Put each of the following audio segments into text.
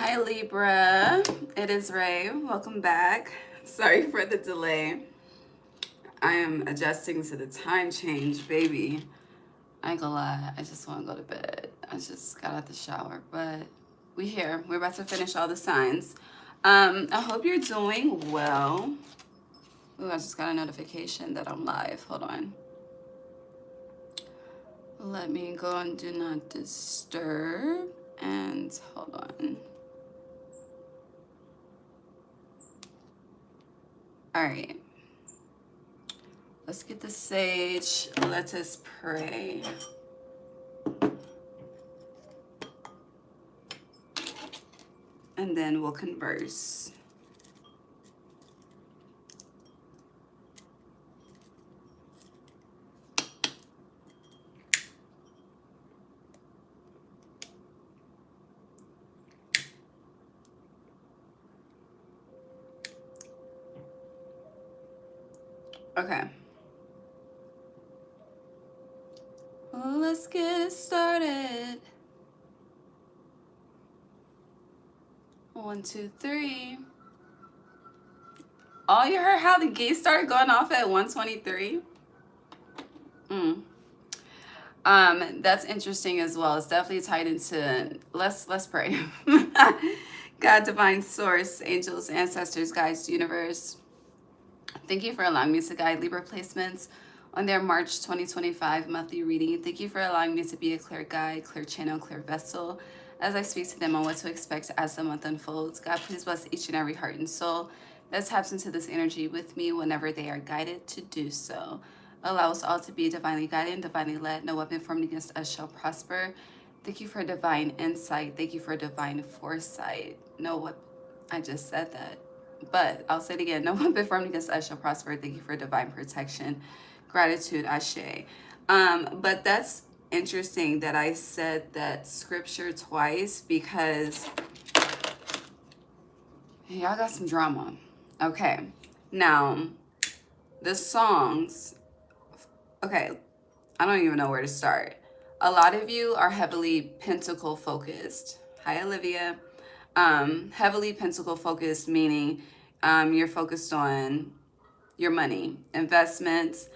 Hi Libra, it is Ray. Welcome back. Sorry for the delay. I am adjusting to the time change, baby. I ain't gonna lie, I just want to go to bed. I just got out the shower, but we here. We're about to finish all the signs. I hope you're doing well. Ooh, I just got a notification that I'm live. Hold on. Let me go on Do Not Disturb and hold on. All right. Let's get the sage. Let us pray. And then we'll converse. Okay. Let's get started. 1, 2, 3. Oh, you heard how the gate started going off at 1:23? That's interesting as well. It's definitely tied into let's pray. God, divine source, angels, ancestors, guides, universe. Thank you for allowing me to guide Libra placements on their March 2025 monthly reading. Thank you for allowing me to be a clear guide, clear channel, clear vessel as I speak to them on what to expect as the month unfolds. God, please bless each and every heart and soul that taps into this energy with me whenever they are guided to do so. Allow us all to be divinely guided and divinely led. No weapon formed against us shall prosper. Thank you for divine insight. Thank you for divine foresight. No, what I just said that. But I'll say it again. No weapon formed against us shall prosper. Thank you for divine protection. Gratitude, Ashe. But that's interesting that I said that scripture twice because y'all got some drama. Okay. Now, the songs. Okay. I don't even know where to start. A lot of you are heavily pentacle focused. Hi, Olivia. Heavily pentacle focused, meaning you're focused on your money, investments.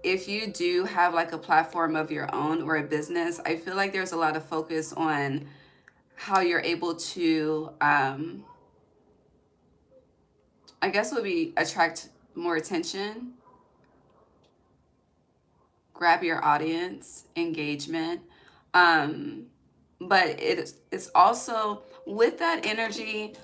If you do have like a platform of your own or a business, I feel like there's a lot of focus on how you're able to, I guess would be attract more attention, grab your audience, engagement. But it's also with that energy,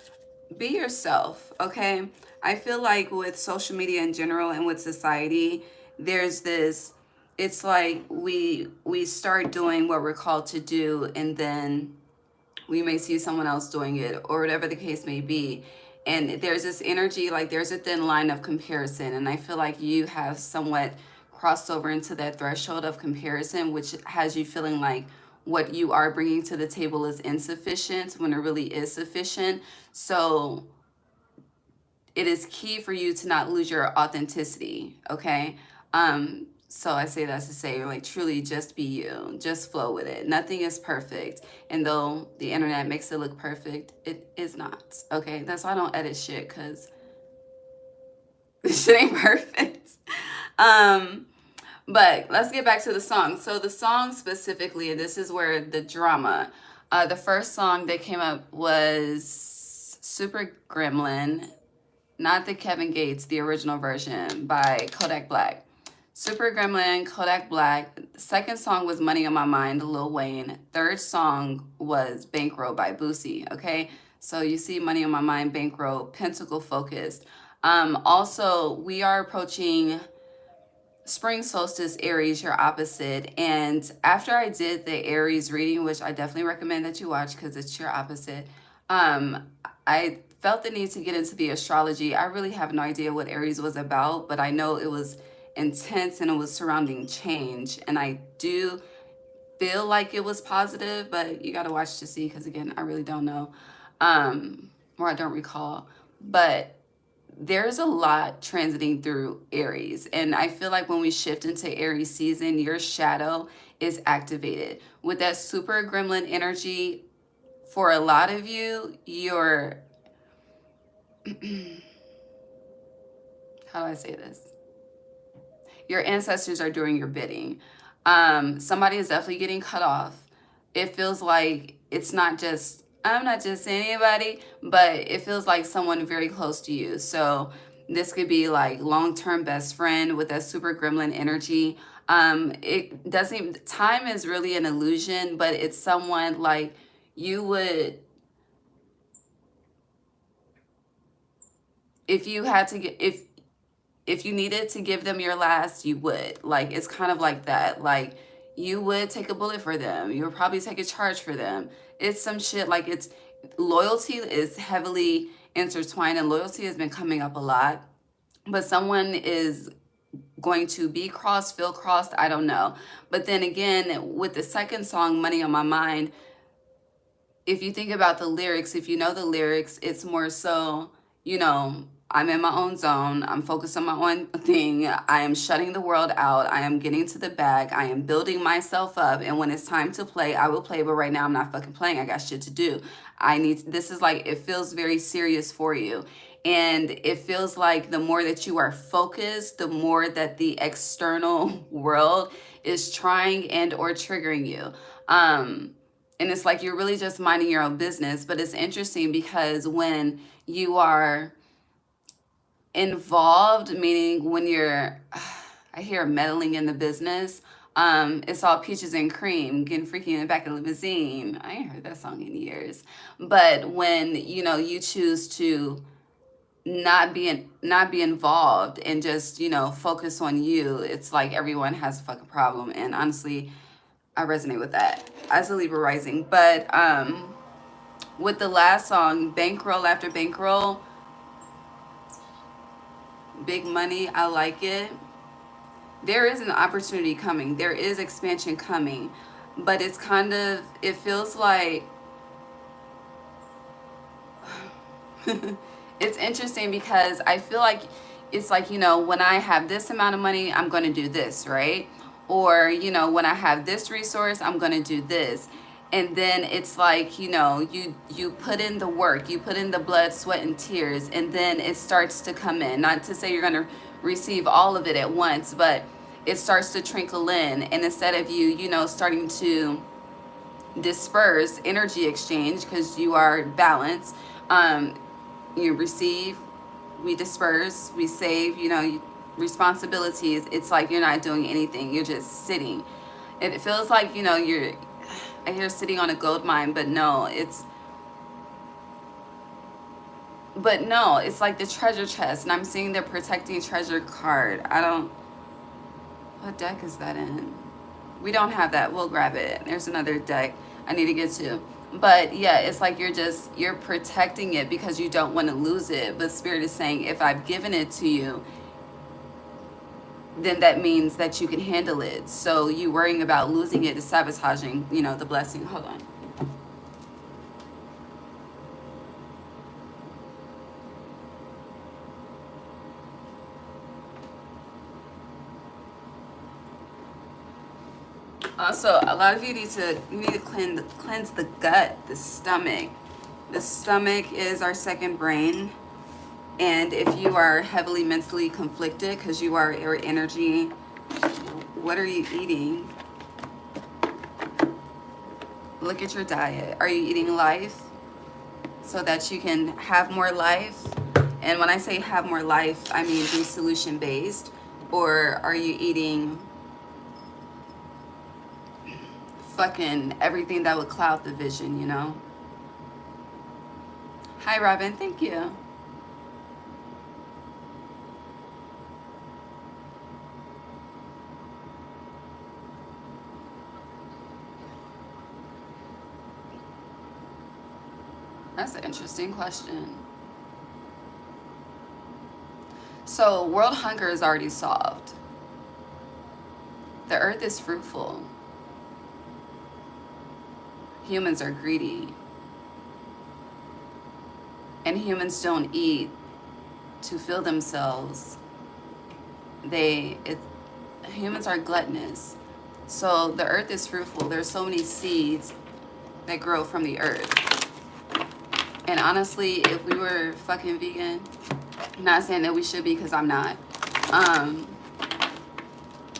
be yourself, okay? I feel like with social media in general and with society, there's this, it's like we start doing what we're called to do, and then we may see someone else doing it or whatever the case may be. And there's this energy, like there's a thin line of comparison. And I feel like you have somewhat crossed over into that threshold of comparison, which has you feeling like what you are bringing to the table is insufficient when it really is sufficient. So it is key for you to not lose your authenticity, okay? So I say that to say, like, truly just be you. Just flow with it. Nothing is perfect. And though the internet makes it look perfect, it is not, okay? That's why I don't edit shit, because this shit ain't perfect. But let's get back to the song. So the song specifically, and this is where the drama, the first song that came up was Super Gremlin, not the Kevin Gates, the original version by Kodak Black. Super Gremlin, Kodak Black. Second song was Money on My Mind, Lil Wayne. Third song was Bankroll by Boosie, okay? So you see Money on My Mind, Bankroll, Pentacle focused. Also, we are approaching spring solstice, Aries, your opposite. And after I did the Aries reading, which I definitely recommend that you watch because it's your opposite, I felt the need to get into the astrology. I really have no idea what Aries was about, but I know it was intense and it was surrounding change. And I do feel like it was positive, but you got to watch to see because, again, I really don't know, or I don't recall. But there's a lot transiting through Aries. And I feel like when we shift into Aries season, your shadow is activated. With that super gremlin energy, for a lot of you, you're, how do I say this? Your ancestors are doing your bidding. Somebody is definitely getting cut off. It feels like it's not just, I'm not just anybody, but it feels like someone very close to you. So this could be like long-term best friend with that super gremlin energy. It doesn't, time is really an illusion, but it's someone like you would, if you had to get, if you needed to give them your last, you would. Like, it's kind of like that. Like, you would take a bullet for them. You would probably take a charge for them. It's some shit like it's, loyalty is heavily intertwined, and loyalty has been coming up a lot. But someone is going to be crossed, feel crossed, I don't know. But then again, with the second song, Money on My Mind, if you think about the lyrics, if you know the lyrics, it's more so, you know, I'm in my own zone. I'm focused on my own thing. I am shutting the world out. I am getting to the bag. I am building myself up. And when it's time to play, I will play. But right now I'm not fucking playing. I got shit to do. This is like, it feels very serious for you. And it feels like the more that you are focused, the more that the external world is trying and or triggering you. And it's like you're really just minding your own business. But it's interesting because when you are involved, meaning when you're, I hear meddling in the business, it's all peaches and cream, getting freaky in the back of the limousine. I ain't heard that song in years. But when, you know, you choose to not be involved and just, you know, focus on you, it's like everyone has a fucking problem. And honestly, I resonate with that as a Libra rising. But with the last song, Bankroll After Bankroll, big money, I like it. There is an opportunity coming. There is expansion coming. But it's kind of, it feels like, it's interesting because I feel like it's like, you know, when I have this amount of money, I'm going to do this, right? Or, you know, when I have this resource, I'm going to do this. And then it's like, you know, you put in the work, you put in the blood, sweat, and tears, and then it starts to come in. Not to say you're going to receive all of it at once, but it starts to trickle in. And instead of you, you know, starting to disperse energy exchange, because you are balanced, you receive, we disperse, we save, you know, responsibilities. It's like you're not doing anything. You're just sitting. And it feels like, you know, I hear sitting on a gold mine, but no, it's like the treasure chest. And I'm seeing the protecting treasure card. What deck is that in? We don't have that. We'll grab it. There's another deck I need to get to. But yeah, it's like you're protecting it because you don't want to lose it. But Spirit is saying, if I've given it to you, then that means that you can handle it. So you worrying about losing it is sabotaging, you know, the blessing. Hold on. Also, a lot of you need to cleanse the gut, the stomach. The stomach is our second brain. And if you are heavily mentally conflicted because you are your energy, what are you eating? Look at your diet. Are you eating life so that you can have more life? And when I say have more life, I mean be solution based. Or are you eating fucking everything that would cloud the vision, you know? Hi, Robin. Thank you. That's an interesting question. So world hunger is already solved. The earth is fruitful. Humans are greedy. And humans don't eat to fill themselves. Humans are gluttonous. So the earth is fruitful. There's so many seeds that grow from the earth. And honestly, if we were fucking vegan, I'm not saying that we should be, because I'm not.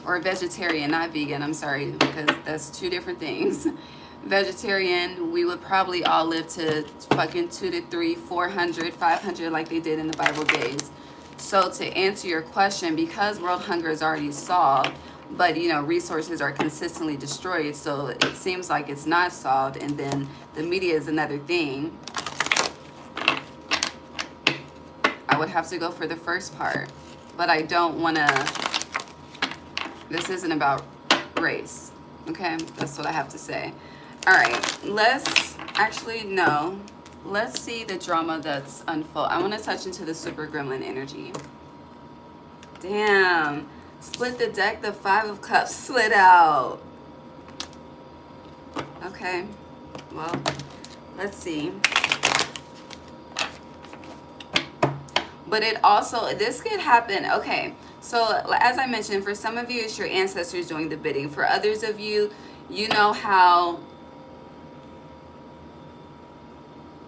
Or vegetarian, not vegan, I'm sorry, because that's two different things. Vegetarian, we would probably all live to fucking 2 to 3, 400, 500 like they did in the Bible days. So to answer your question, because world hunger is already solved, but you know, resources are consistently destroyed, so it seems like it's not solved, and then the media is another thing. I would have to go for the first part, but I don't want to. This isn't about race, okay? That's what I have to say. All right, let's actually, no. Let's see the drama that's unfold. I want to touch into the super gremlin energy. Damn. Split the deck, the 5 of Cups slid out. Okay, well, let's see. But it also, this could happen, okay. So as I mentioned, for some of you, it's your ancestors doing the bidding. For others of you, you know how,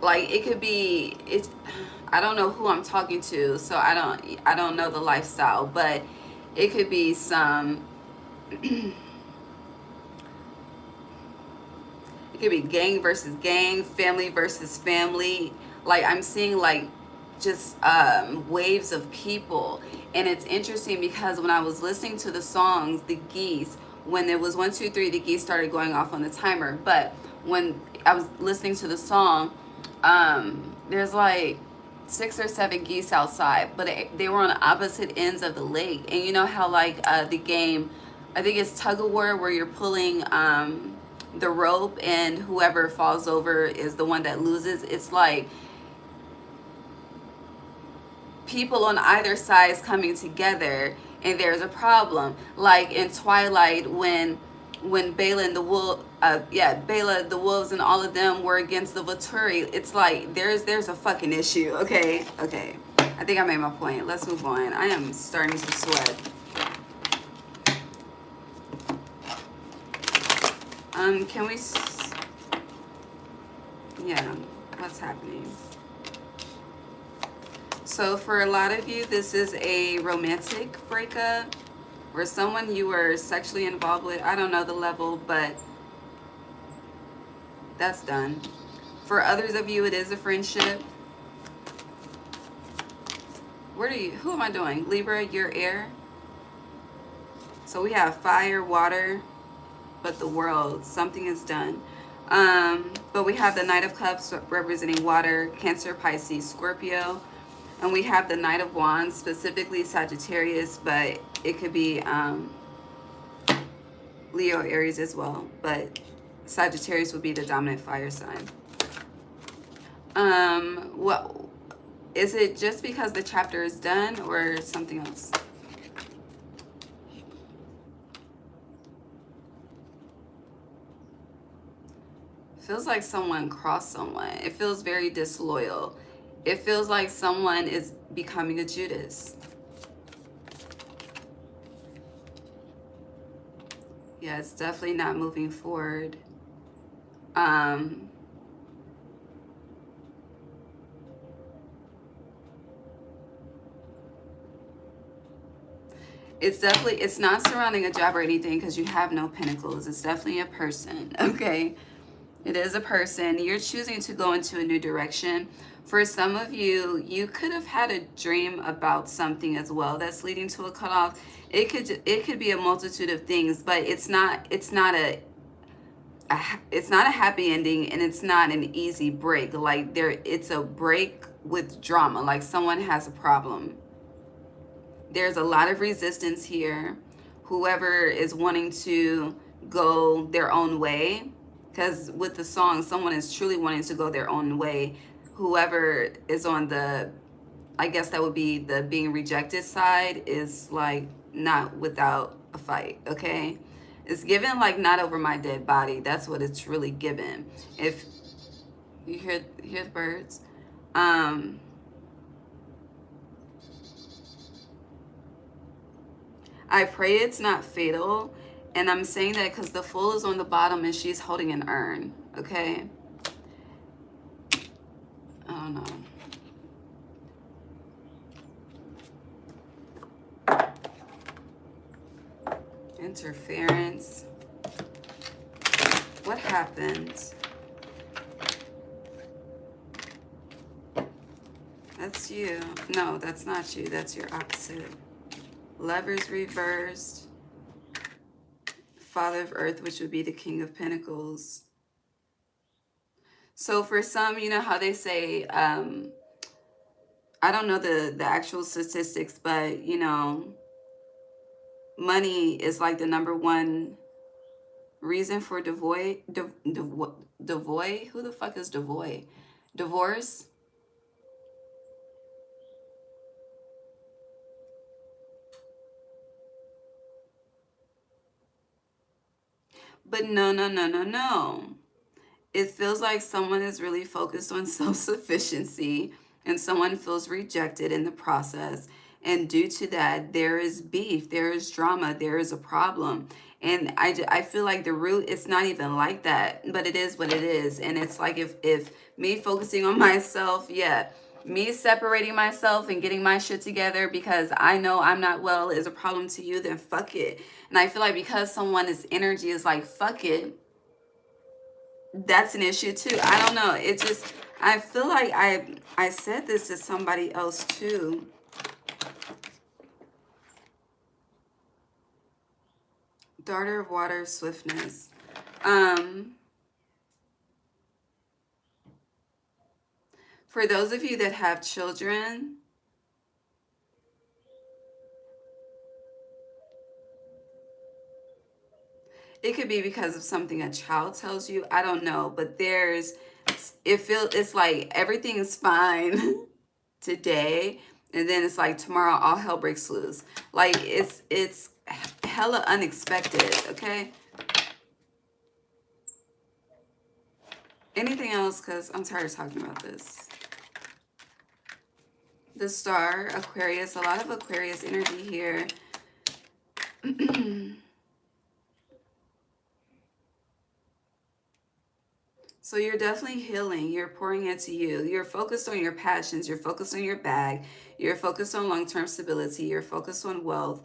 like, it could be, I don't know who I'm talking to, so I don't know the lifestyle, but it could be some, it could be gang versus gang, family versus family. Like, I'm seeing, like, just waves of people. And it's interesting because when I was listening to the songs, the geese, when it was 1, 2, 3, the geese started going off on the timer. But when I was listening to the song, there's like 6 or 7 geese outside, but they were on opposite ends of the lake. And you know how, like, the game, I think it's tug of war, where you're pulling the rope, and whoever falls over is the one that loses. It's like people on either side is coming together, and there's a problem. Like in Twilight, when Bela and the wolf, Bela, the wolves, and all of them were against the Volturi. It's like there's a fucking issue. Okay. I think I made my point. Let's move on. I am starting to sweat. Can we? Yeah. What's happening? So for a lot of you, this is a romantic breakup, or someone you were sexually involved with. I don't know the level, but that's done. For others of you, it is a friendship. Who am I doing? Libra, you're air. So we have fire, water, but the world, something is done. But we have the Knight of Cups representing water, Cancer, Pisces, Scorpio. And we have the Knight of Wands, specifically Sagittarius, but it could be Leo, Aries as well. But Sagittarius would be the dominant fire sign. What is it? Just because the chapter is done, or something else? Feels like someone crossed someone. It feels very disloyal. It feels like someone is becoming a Judas. Yeah, it's definitely not moving forward. It's not surrounding a job or anything, because you have no pentacles. It's definitely a person, okay? It is a person. You're choosing to go into a new direction. For some of you, you could have had a dream about something as well that's leading to a cutoff. It could be a multitude of things, but it's not a happy ending, and it's not an easy break. Like it's a break with drama. Like someone has a problem. There's a lot of resistance here. Whoever is wanting to go their own way, because with the song, someone is truly wanting to go their own way. Whoever is on the, I guess that would be the being rejected side, is like not without a fight, okay? It's given like not over my dead body. That's what it's really given. If you hear the birds. I pray it's not fatal. And I'm saying that because the Fool is on the bottom and she's holding an urn, okay? I don't know. Interference. What happened? That's you. No, that's not you. That's your opposite. Lovers reversed. Father of Earth, which would be the King of Pentacles. So for some, you know how they say, I don't know the actual statistics, but, you know, money is like the #1 reason for divorce. Who the fuck is divorce? Divorce? But no. It feels like someone is really focused on self-sufficiency and someone feels rejected in the process. And due to that, there is beef, there is drama, there is a problem. And I feel like the root, it's not even like that, but it is what it is. And it's like if me focusing on myself, yeah, me separating myself and getting my shit together because I know I'm not well is a problem to you, then fuck it. And I feel like because someone's energy is like, fuck it, that's an issue too. I don't know. It just, I feel like I said this to somebody else too. Daughter of water, swiftness. For those of you that have children, it could be because of something a child tells you. I don't know, but it's like everything is fine today, and then it's like tomorrow all hell breaks loose. Like it's hella unexpected. Okay. Anything else? Because I'm tired of talking about this. The star, Aquarius, a lot of Aquarius energy here. So you're definitely healing. You're pouring into you. You're focused on your passions. You're focused on your bag. You're focused on long-term stability. You're focused on wealth.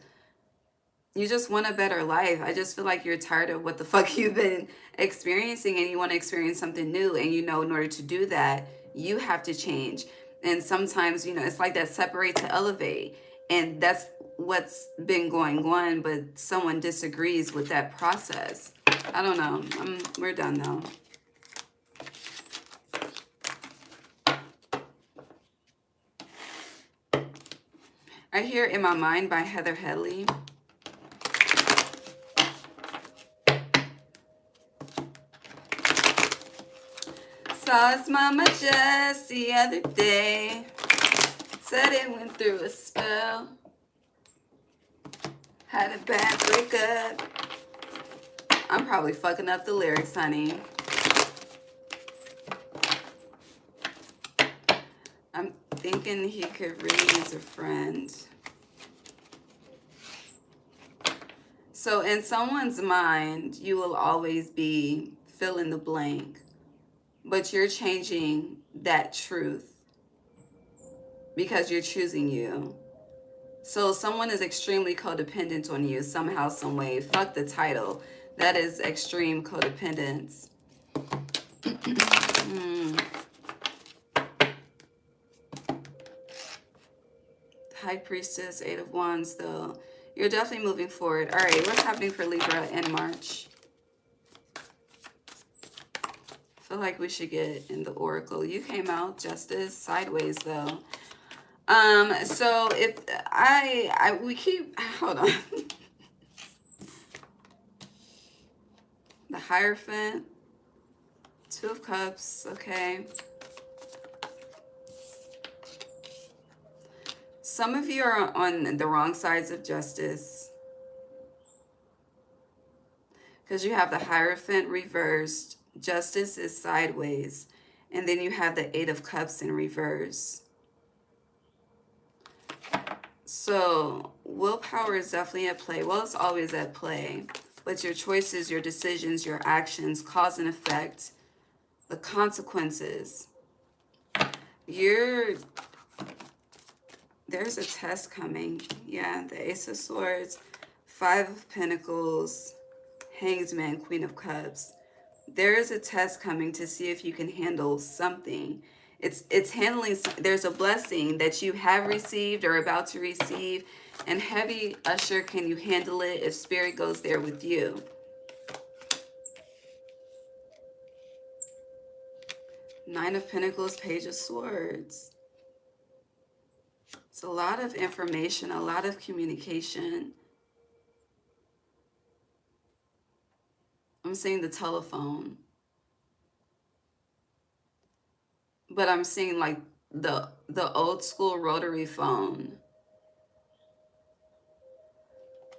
You just want a better life. I just feel like you're tired of what the fuck you've been experiencing and you want to experience something new. And you know, in order to do that, you have to change. And sometimes, you know, it's like that separate to elevate. And that's what's been going on, but someone disagrees with that process. I don't know. We're done though. I hear In My Mind by Heather Headley. Saw his mama just the other day. Said it went through a spell. Had a bad breakup. I'm probably fucking up the lyrics, honey. I'm thinking he could read as a friend. So in someone's mind, you will always be fill in the blank. But you're changing that truth because you're choosing you. So someone is extremely codependent on you somehow, some way. Fuck the title. That is extreme codependence. High Priestess, 8 of Wands, though. You're definitely moving forward. All right, what's happening for Libra in March? I feel like we should get in the Oracle. You came out Justice, sideways, though. So if we keep, hold on. The Hierophant, 2 of Cups, okay. Some of you are on the wrong sides of justice because you have the Hierophant reversed, Justice is sideways, and then you have the 8 of Cups in reverse. So willpower is definitely at play. Well, it's always at play, but your choices, your decisions, your actions, cause and effect, the consequences. there's a test coming. Yeah, the Ace of Swords, Five of Pentacles, Hanged Man, Queen of Cups. There is a test coming to see if you can handle something. It's handling, there's a blessing that you have received or about to receive. And heavy usher, can you handle it if spirit goes there with you? Nine of Pentacles, Page of Swords. It's a lot of information, a lot of communication. I'm seeing the telephone. But I'm seeing like the old school rotary phone.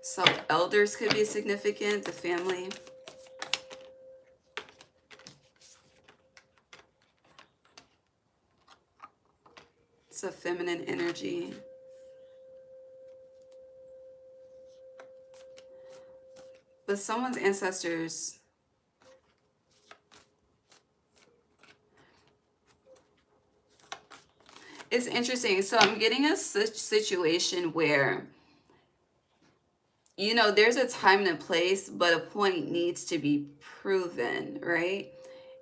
So elders could be significant, the family. It's a feminine energy. But someone's ancestors, it's interesting. So I'm getting a situation where, you know, there's a time and a place, but a point needs to be proven, right?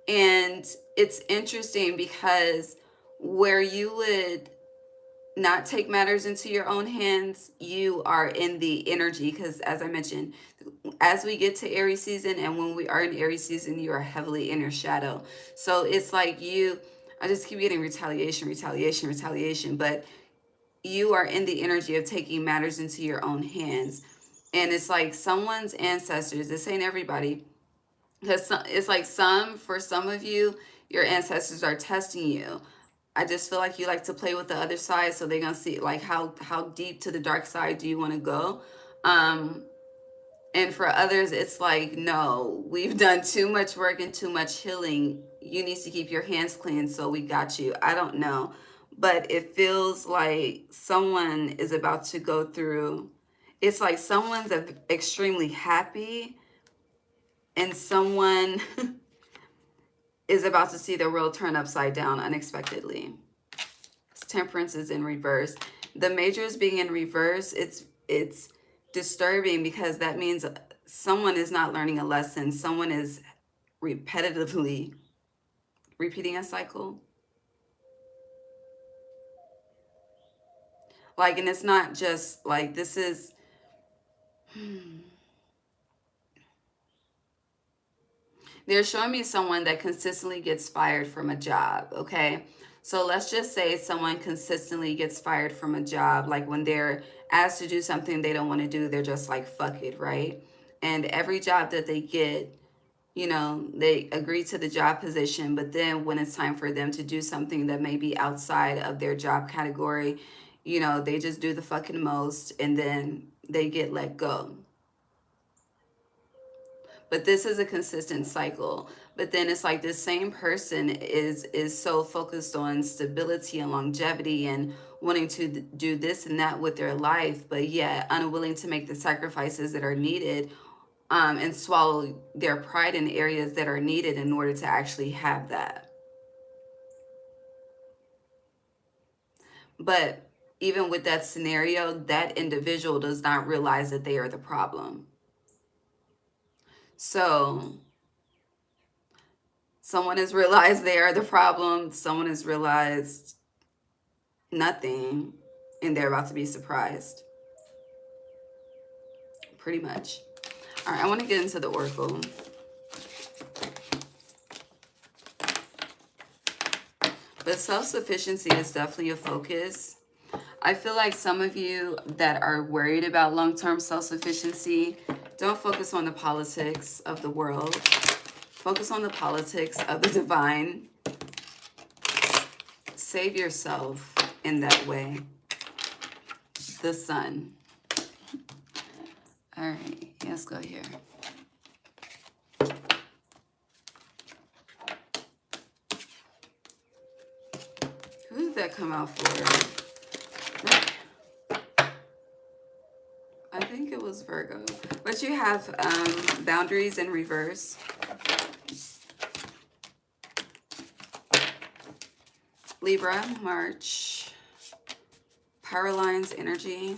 And it's interesting because where you would not take matters into your own hands, you are in the energy, because as I mentioned, as we get to Aries season, and when we are in Aries season, you are heavily in your shadow. So it's like I just keep getting retaliation, but you are in the energy of taking matters into your own hands. And it's like someone's ancestors, this ain't everybody, because it's like for some of you, your ancestors are testing you. I just feel like you like to play with the other side, so they're gonna see like how deep to the dark side do you want to go. And for others, it's like, no, we've done too much work and too much healing. You need to keep your hands clean, so we got you. I don't know, but it feels like someone is about to go through. It's like someone's extremely happy, and someone is about to see the world turn upside down unexpectedly. Temperance is in reverse. The majors being in reverse, it's disturbing, because that means someone is not learning a lesson. Someone is repetitively repeating a cycle. Like, and it's not just like this is they're showing me someone that consistently gets fired from a job, okay? So let's just say someone consistently gets fired from a job, like when they're asked to do something they don't want to do, they're just like, fuck it, right? And every job that they get, you know, they agree to the job position, but then when it's time for them to do something that may be outside of their job category, you know, they just do the fucking most, and then they get let go. But this is a consistent cycle. But then it's like this same person is so focused on stability and longevity and wanting to do this and that with their life, but yet unwilling to make the sacrifices that are needed, and swallow their pride in areas that are needed in order to actually have that. But even with that scenario, that individual does not realize that they are the problem. So someone has realized they are the problem. Someone has realized nothing, and they're about to be surprised. Pretty much. All right, I want to get into the oracle. But self-sufficiency is definitely a focus. I feel like some of you that are worried about long-term self-sufficiency, don't focus on the politics of the world. Focus on the politics of the divine. Save yourself in that way. The sun. All right, let's go here. Who did that come out for? I think it was Virgo. But you have boundaries in reverse. Libra, March. Power lines energy.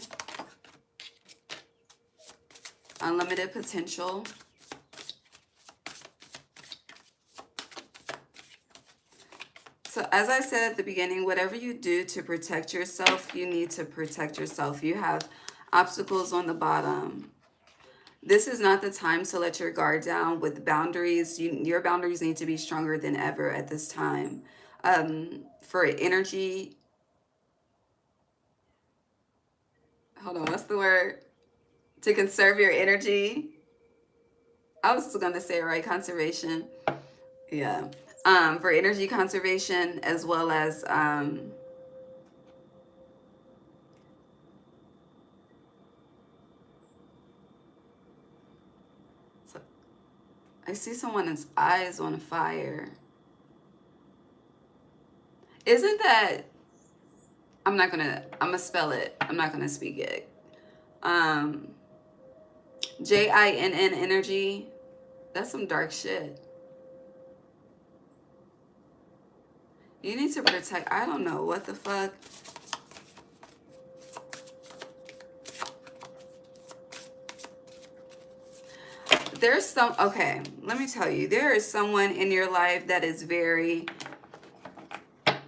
Unlimited potential. So as I said at the beginning, whatever you do to protect yourself, you need to protect yourself. You have obstacles on the bottom. This is not the time to let your guard down with boundaries. Your boundaries need to be stronger than ever at this time. For energy, hold on, what's the word? To conserve your energy. I was going to say it right, conservation. Yeah. For energy conservation, as well as so I see someone's eyes on fire. Isn't that, I'm gonna spell it. I'm not gonna speak it. Jinn energy. That's some dark shit. You need to protect, I don't know what the fuck. There's some, okay, let me tell you, there is someone in your life that is very,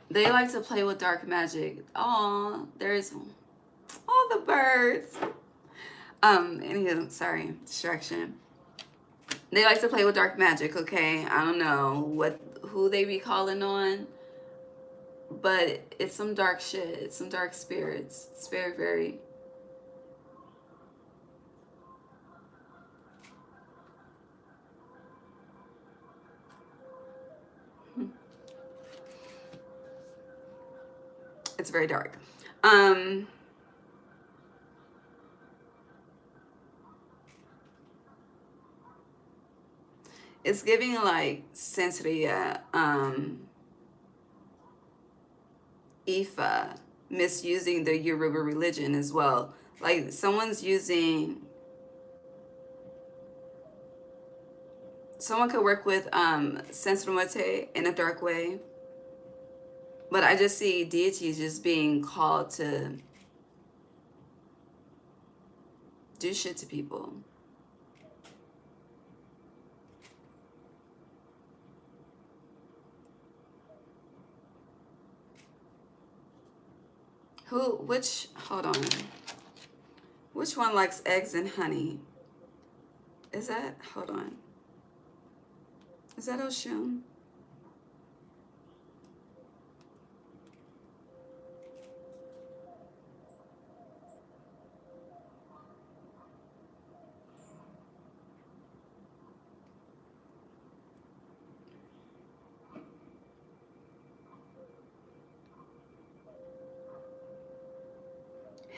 they like to play with dark magic. Oh, there's all the birds. Anywho, sorry, distraction. They like to play with dark magic, okay? I don't know who they be calling on, but it's some dark shit. It's some dark spirits. It's very, very... It's very dark. It's giving like Santeria, Ifa, misusing the Yoruba religion as well. Like someone could work with Sensuate in a dark way. But I just see deities just being called to do shit to people. Hold on. Which one likes eggs and honey? Is that, hold on. Is that Oshun?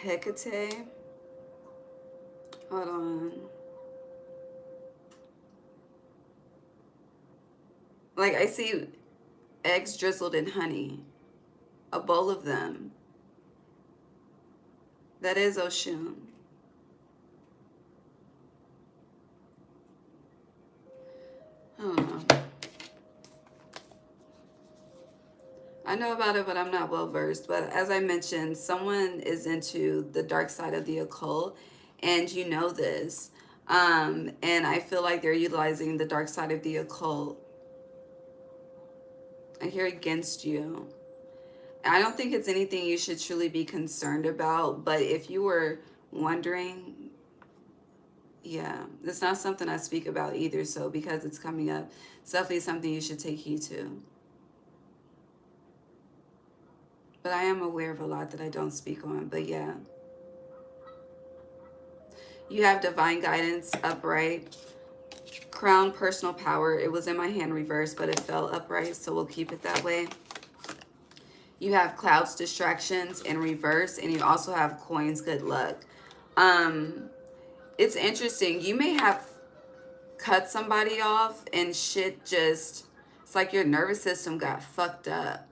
Hecate. Hold on. Like I see eggs drizzled in honey. A bowl of them. That is Oshun. I don't know. I know about it, but I'm not well versed. But as I mentioned, someone is into the dark side of the occult, and you know this. And I feel like they're utilizing the dark side of the occult. I hear against you. I don't think it's anything you should truly be concerned about, but if you were wondering, yeah, it's not something I speak about either, so because it's coming up, it's definitely something you should take heed to. But I am aware of a lot that I don't speak on, but yeah. You have divine guidance, upright. Crown, personal power. It was in my hand reversed, but it fell upright, so we'll keep it that way. You have clouds, distractions in reverse, and you also have coins, good luck. It's interesting. You may have cut somebody off and shit just, it's like your nervous system got fucked up.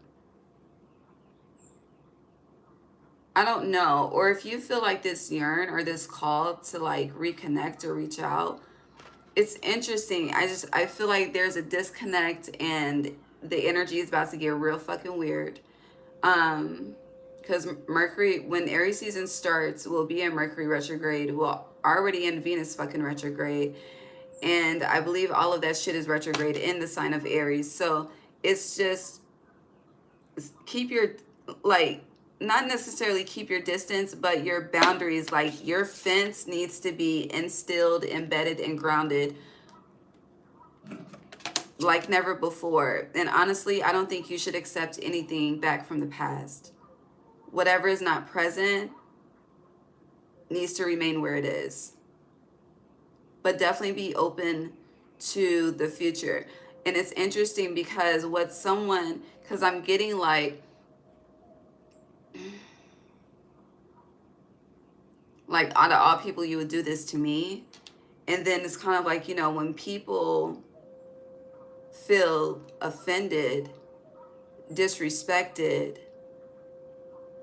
I don't know. Or if you feel like this yearn or this call to like reconnect or reach out, it's interesting. I feel like there's a disconnect and the energy is about to get real fucking weird. Because Mercury, when Aries season starts, will be in Mercury retrograde. We're already in Venus fucking retrograde. And I believe all of that shit is retrograde in the sign of Aries. So it's just keep your, like, not necessarily keep your distance, but your boundaries, like your fence needs to be instilled, embedded, and grounded like never before. And honestly, I don't think you should accept anything back from the past. Whatever is not present needs to remain where it is. But definitely be open to the future. And it's interesting because because I'm getting like out of all people, you would do this to me. And then it's kind of like, when people feel offended, disrespected,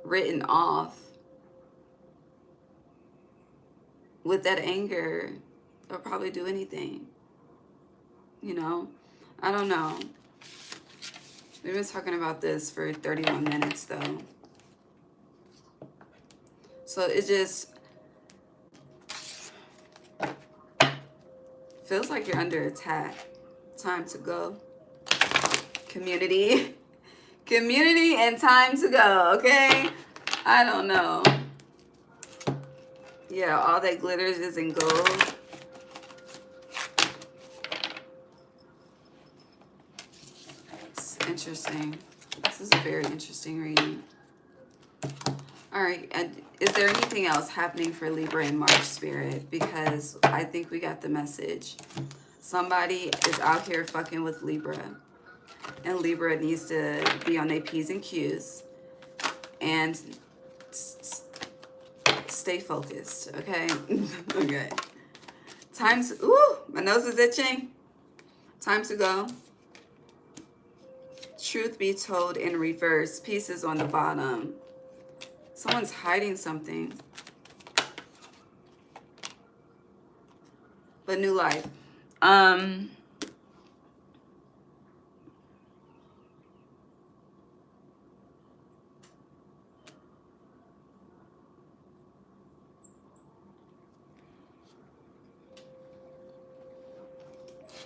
written off, with that anger, they'll probably do anything. I don't know. We've been talking about this for 31 minutes though. So it just feels like you're under attack. Time to go. Community and time to go, okay? I don't know. Yeah, all that glitters is in gold. It's interesting. This is a very interesting reading. All right, and is there anything else happening for Libra in March, Spirit? Because I think we got the message. Somebody is out here fucking with Libra. And Libra needs to be on their P's and Q's. And stay focused, okay? Okay. Ooh, my nose is itching. Time to go. Truth be told in reverse. Pieces on the bottom. Someone's hiding something. But new life.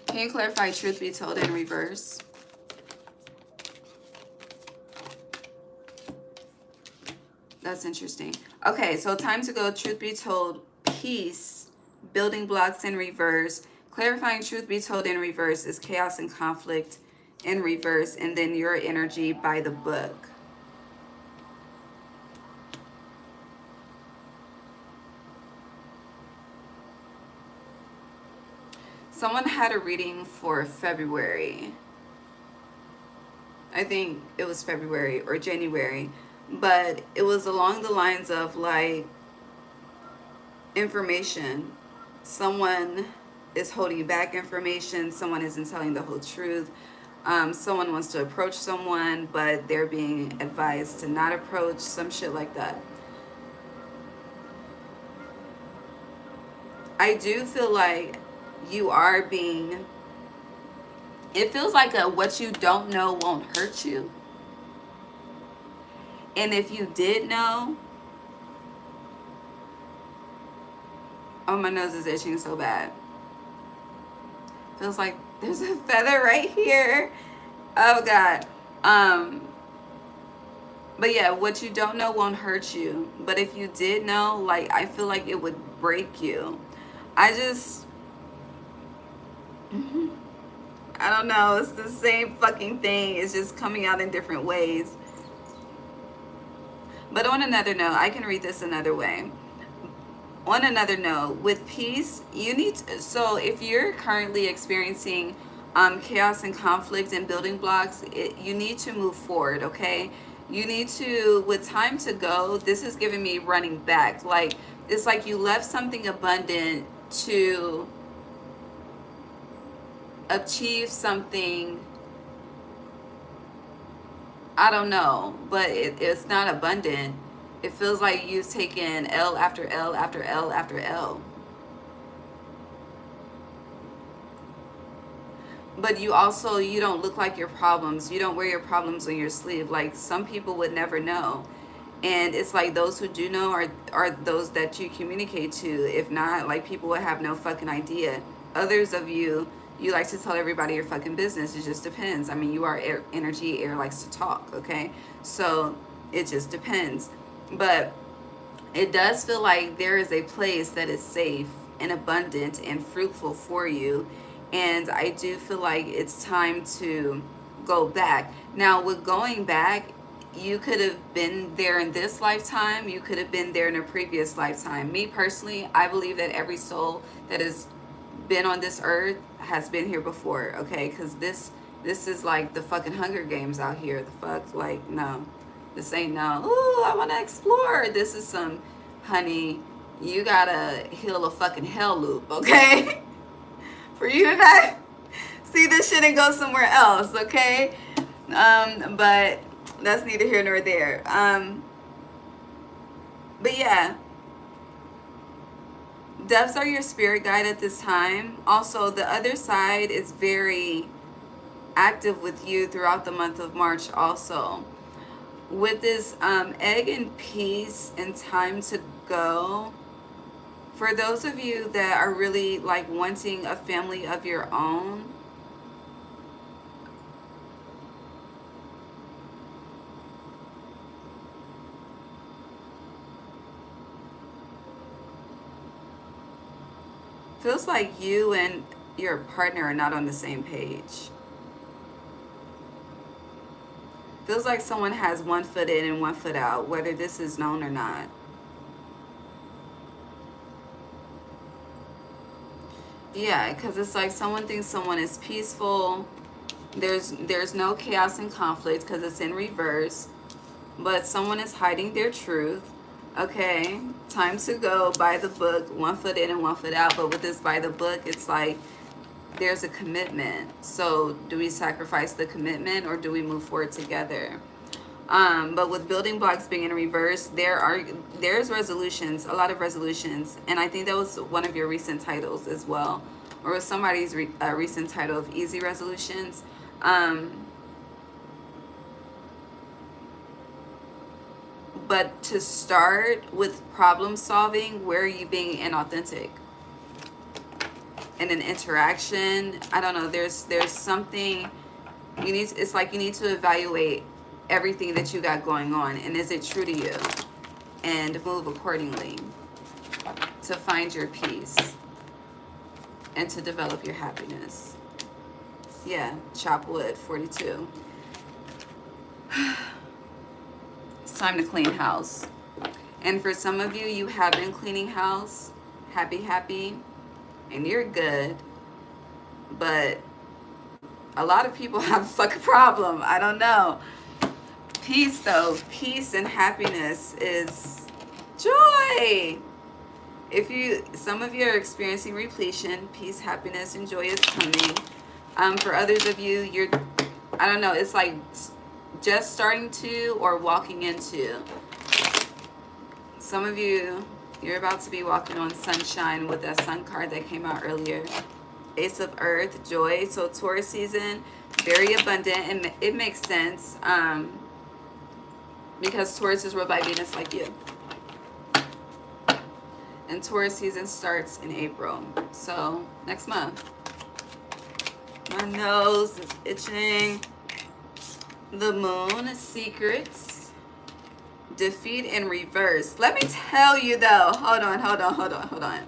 Can you clarify truth be told in reverse? That's interesting. Okay, so time to go. Truth be told, peace, building blocks in reverse. Clarifying truth be told in reverse is chaos and conflict in reverse, and then your energy by the book. Someone had a reading for February. I think it was February or January. But it was along the lines of like information. Someone is holding back information. Someone isn't telling the whole truth. Someone wants to approach someone, but they're being advised to not approach. Some shit like that. I do feel like you are being... It feels like what you don't know won't hurt you. And if you did know... Oh, my nose is itching so bad. Feels like there's a feather right here. Oh, God. But yeah, what you don't know won't hurt you. But if you did know, like, I feel like it would break you. I don't know. It's the same fucking thing. It's just coming out in different ways. But on another note, I can read this another way. On another note, with peace, you need to, so if you're currently experiencing chaos and conflict and building blocks, you need to move forward, okay? You need to, with time to go, this is giving me running back. Like, it's like you left something abundant to achieve something, I don't know, but it's not abundant. It feels like you've taken L after L after L after L. but you also, you don't look like your problems. You don't wear your problems on your sleeve. Like, some people would never know. And it's like, those who do know are those that you communicate to. If not, like, people would have no fucking idea. Others of you, you like to tell everybody your fucking business. It just depends. I mean, you are air, energy. Air likes to talk, okay? So it just depends. But it does feel like there is a place that is safe and abundant and fruitful for you. And I do feel like it's time to go back. Now, with going back, you could have been there in this lifetime. You could have been there in a previous lifetime. Me personally, I believe that every soul that has been on this earth has been here before, okay? Because this is like the fucking Hunger Games out here. The fuck? Like, no. This ain't no, ooh, I want to explore. This is some, honey, you gotta heal a fucking hell loop, okay? For you to not see this shit and go somewhere else, okay? But that's neither here nor there. But yeah, doves are your spirit guide at this time. Also, the other side is very active with you throughout the month of March also. With this egg and peace and time to go, for those of you that are really like wanting a family of your own, feels like you and your partner are not on the same page. Feels like someone has one foot in and one foot out, whether this is known or not. Yeah, because it's like someone thinks someone is peaceful. There's no chaos and conflict because it's in reverse. But someone is hiding their truth. Okay, time to go by the book, one foot in and one foot out. But with this by the book, it's like there's a commitment. So do we sacrifice the commitment or do we move forward together? But with building blocks being in reverse, there's resolutions, a lot of resolutions. And I think that was one of your recent titles as well, or was somebody's recent title of easy resolutions. But to start with problem solving, where are you being inauthentic? In an interaction, I don't know, there's something you need. It's like you need to evaluate everything that you got going on, and is it true to you, and move accordingly to find your peace and to develop your happiness. Yeah, chop wood, 42. It's time to clean house. And for some of you, you have been cleaning house, happy, and you're good. But a lot of people have a fucking problem. I don't know. Peace, though. Peace and happiness is joy. Some of you are experiencing repletion, peace, happiness, and joy is coming. For others of you, I don't know, it's like just starting to or walking into. Some of you, you're about to be walking on sunshine with that sun card that came out earlier. Ace of Earth, joy. So Taurus season, very abundant, and it makes sense because Taurus is ruled by Venus like you. And Taurus season starts in April, so next month. My nose is itching. The moon, secrets, defeat in reverse. Let me tell you though, hold on.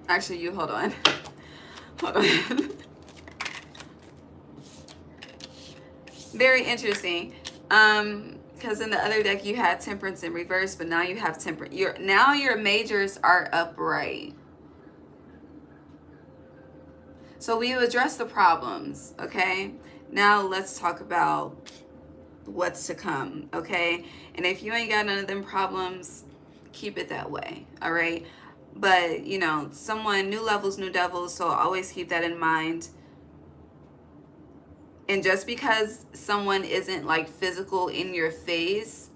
Actually, you hold on. Very interesting. Because in the other deck you had temperance in reverse, but now you have temperance. Now your majors are upright. So we addressed the problems, okay? Now let's talk about what's to come, okay? And if you ain't got none of them problems, keep it that way, all right? But, you know, new levels, new devils, so always keep that in mind. And just because someone isn't like physical in your face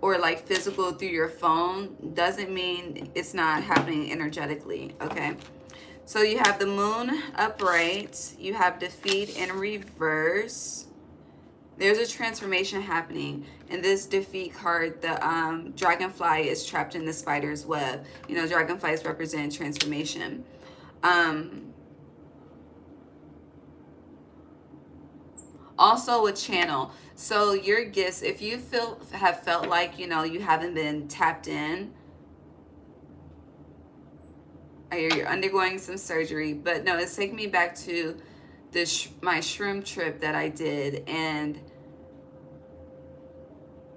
or like physical through your phone doesn't mean it's not happening energetically, okay? So you have the moon upright, you have defeat in reverse. There's a transformation happening. In this defeat card, the dragonfly is trapped in the spider's web. You know, dragonflies represent transformation. Also a channel. So your gifts, if you have felt like, you know, you haven't been tapped in, or you're undergoing some surgery, but no, it's taking me back to my shroom trip that I did, and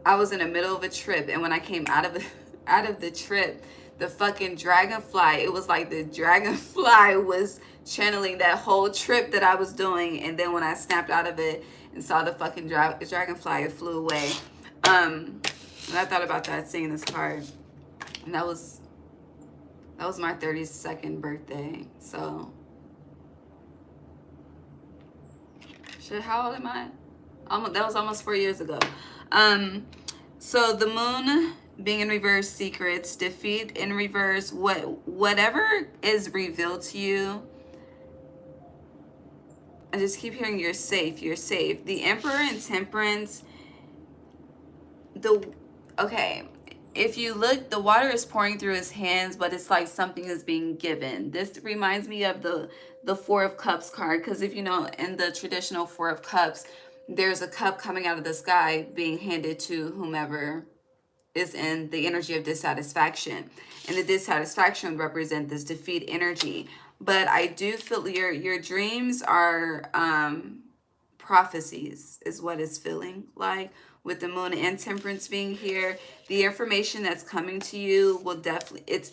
I was in the middle of a trip, and when I came out of out of the trip, the fucking dragonfly, it was like the dragonfly was channeling that whole trip that I was doing, and then when I snapped out of it and saw the fucking dragonfly, it flew away. And I thought about that seeing this card, and that was my 32nd birthday. So shit, how old am I? That was almost 4 years ago. So the moon being in reverse, secrets, defeat in reverse, whatever is revealed to you, I just keep hearing you're safe, you're safe. The Emperor and Temperance, okay, if you look, the water is pouring through his hands, but it's like something is being given. This reminds me of the Four of Cups card, because if you know, in the traditional Four of Cups, there's a cup coming out of the sky being handed to whomever is in the energy of dissatisfaction. And the dissatisfaction represents this defeat energy. But I do feel your dreams are prophecies, is what it's feeling like. With the moon and Temperance being here, the information that's coming to you will definitely, it's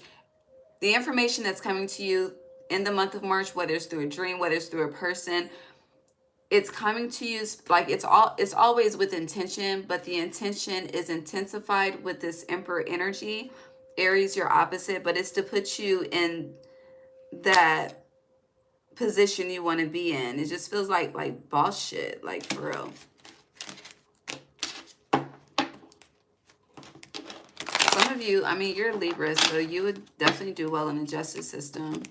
the information that's coming to you in the month of March, whether it's through a dream, whether it's through a person, it's coming to you like it's always with intention, but the intention is intensified with this Emperor energy. Aries, your opposite, but it's to put you in that position you want to be in. It just feels like boss shit, like for real. Some of you, I mean, you're Libra, so you would definitely do well in the justice system.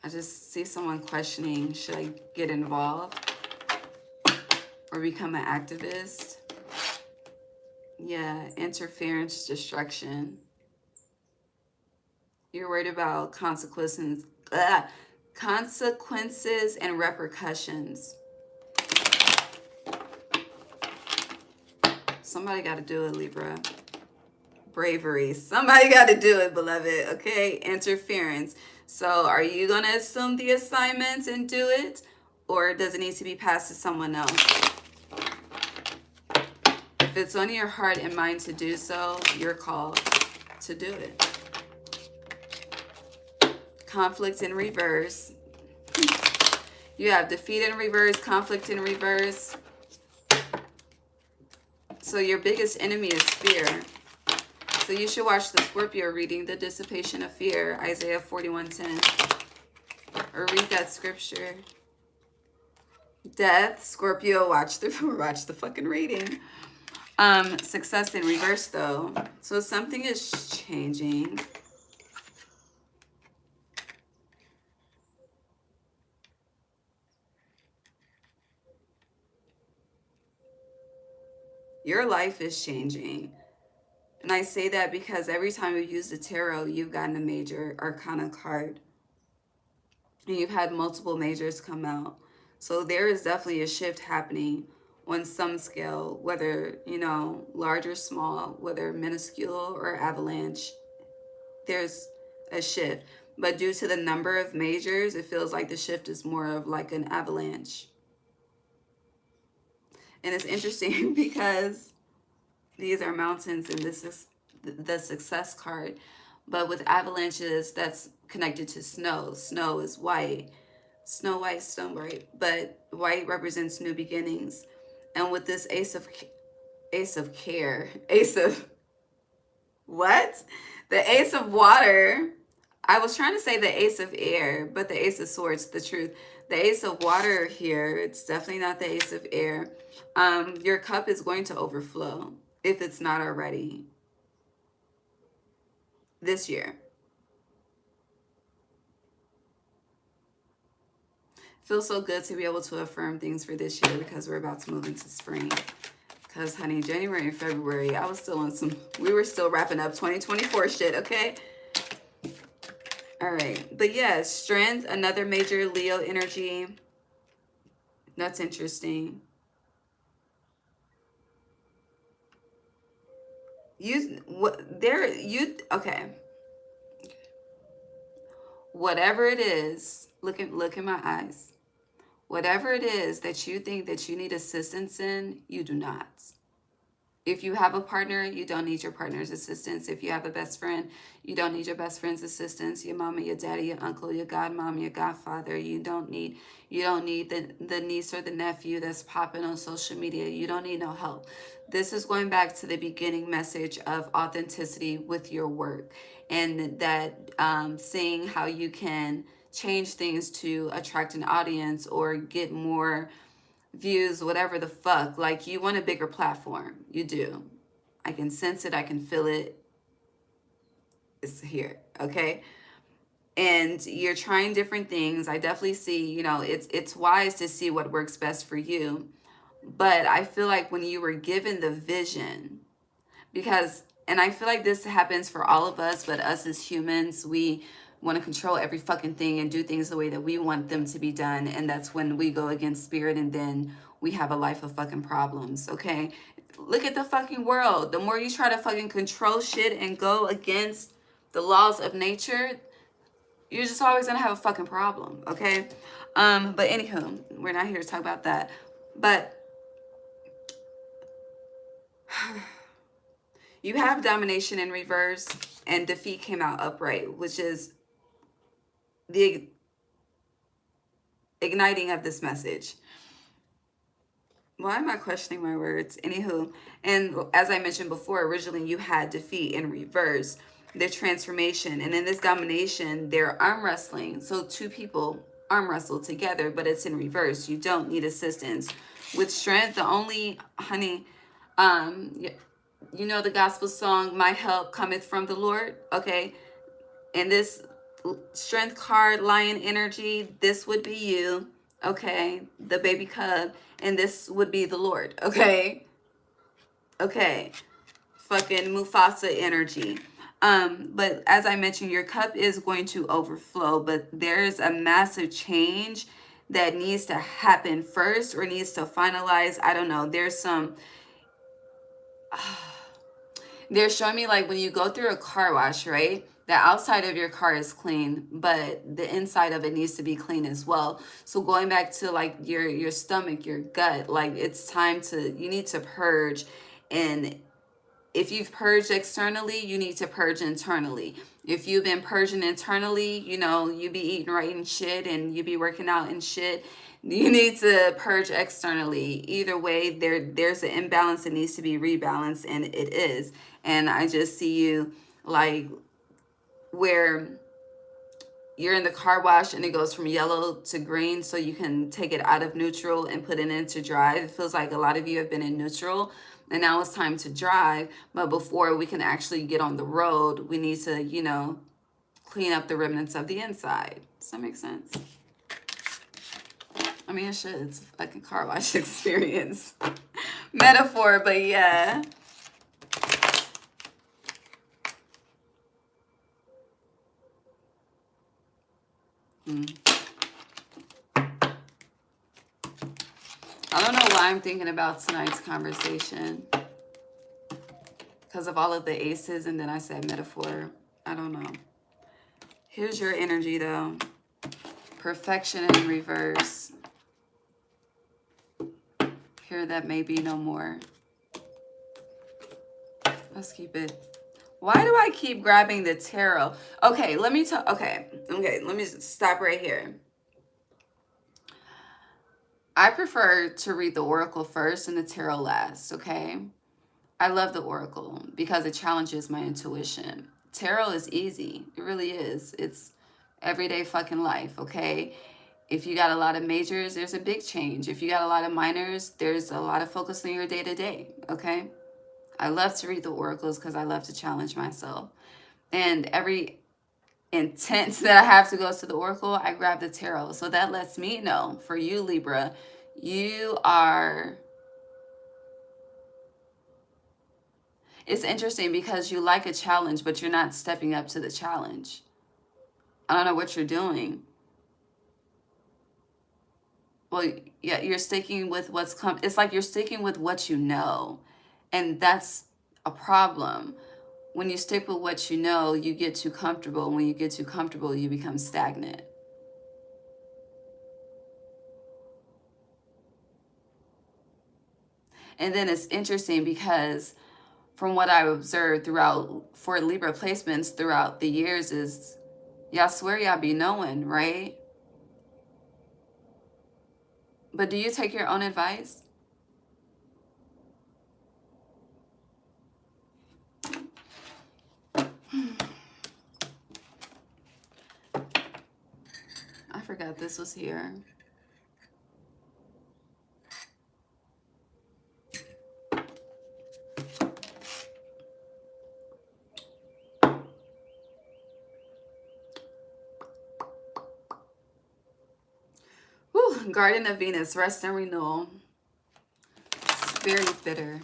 I just see someone questioning, should I get involved or become an activist? Yeah, interference, destruction. You're worried about consequences and repercussions. Somebody got to do it, Libra. Bravery. Somebody got to do it, beloved. Okay, interference. So are you going to assume the assignments and do it? Or does it need to be passed to someone else? If it's on your heart and mind to do so, you're called to do it. Conflict in reverse. You have defeat in reverse, conflict in reverse. So your biggest enemy is fear. So you should watch the Scorpio reading, The Dissipation of Fear, Isaiah 41:10. Or read that scripture. Death, Scorpio, watch the fucking reading. Success in reverse though. So something is changing. Your life is changing. And I say that because every time you use the tarot, you've gotten a major arcana card. And you've had multiple majors come out. So there is definitely a shift happening on some scale, whether, you know, large or small, whether minuscule or avalanche, there's a shift. But due to the number of majors, it feels like the shift is more of like an avalanche. And it's interesting because these are mountains and this is the success card. But with avalanches, that's connected to snow. Snow is white. Snow white, stone bright. But white represents new beginnings. And with this ace of what? The ace of water. I was trying to say the Ace of Air, but the Ace of Swords, the truth. The Ace of Water here, it's definitely not the Ace of Air. Your cup is going to overflow if it's not already this year. Feels so good to be able to affirm things for this year because we're about to move into spring. Because, honey, January and February, I was still on some, we were still wrapping up 2024 shit, okay? All right. But yeah, strength, another major Leo energy. That's interesting. Okay. Whatever it is, look in my eyes. Whatever it is that you think that you need assistance in, you do not. If you have a partner, you don't need your partner's assistance. If you have a best friend, you don't need your best friend's assistance. Your mama, your daddy, your uncle, your godmom, your godfather. You don't need the niece or the nephew that's popping on social media. You don't need no help. This is going back to the beginning message of authenticity with your work, and that seeing how you can change things to attract an audience or get more views, whatever the fuck. Like, you want a bigger platform. You do. I can sense it. I can feel it. It's here. Okay. And you're trying different things. I definitely see, it's wise to see what works best for you. But I feel like when you were given the vision, and I feel like this happens for all of us, but us as humans, we want to control every fucking thing and do things the way that we want them to be done. And that's when we go against spirit, and then we have a life of fucking problems, okay? Look at the fucking world. The more you try to fucking control shit and go against the laws of nature, you're just always gonna have a fucking problem, okay? But anywho, we're not here to talk about that. But you have domination in reverse, and defeat came out upright, which is the igniting of this message. Why am I questioning my words? Anywho, and as I mentioned before, originally you had defeat in reverse, the transformation. And in this domination, they're arm wrestling. So two people arm wrestle together, but it's in reverse. You don't need assistance. With strength, the only, honey, you know the gospel song, My Help Cometh from the Lord, okay? And this strength card, lion energy, this would be you, okay? The baby cub, and this would be the Lord, okay? Okay. Fucking Mufasa energy. But as I mentioned, your cup is going to overflow, but there's a massive change that needs to happen first, or needs to finalize. I don't know. There's some... They're showing me, like, when you go through a car wash, right? The outside of your car is clean, but the inside of it needs to be clean as well. So going back to, like, your stomach, your gut, like, it's time to, you need to purge. And if you've purged externally, you need to purge internally. If you've been purging internally, you be eating right and shit, and you be working out and shit, you need to purge externally. Either way, there's an imbalance that needs to be rebalanced, and it is. And I just see you, like, where you're in the car wash and it goes from yellow to green, so you can take it out of neutral and put it into drive. It feels like a lot of you have been in neutral, and now it's time to drive. But before we can actually get on the road, we need to, clean up the remnants of the inside. Does that make sense? I mean, it should. It's a fucking car wash experience. Metaphor, but yeah. I don't know why I'm thinking about tonight's conversation, because of all of the aces, and then I said metaphor. I don't know. Here's your energy, though. Perfection in reverse. Here, that may be no more. Let's keep it. Why do I keep grabbing the tarot? Okay, let me tell. Okay, let me stop right here. I prefer to read the oracle first and the tarot last, okay? I love the oracle because it challenges my intuition. Tarot is easy. It really is. It's everyday fucking life, okay? If you got a lot of majors, there's a big change. If you got a lot of minors, there's a lot of focus on your day-to-day, okay? I love to read the oracles because I love to challenge myself. And every intent that I have to go to the oracle, I grab the tarot. So that lets me know, for you, Libra, you are... It's interesting because you like a challenge, but you're not stepping up to the challenge. I don't know what you're doing. Well, yeah, you're sticking with what's it's like you're sticking with what you know. And that's a problem. When you stick with what you know, you get too comfortable. When you get too comfortable, you become stagnant. And then it's interesting because from what I observed throughout, for Libra placements throughout the years, is y'all swear y'all be knowing, right? But do you take your own advice? I forgot this was here. Whew, Garden of Venus, rest and renewal. It's very bitter.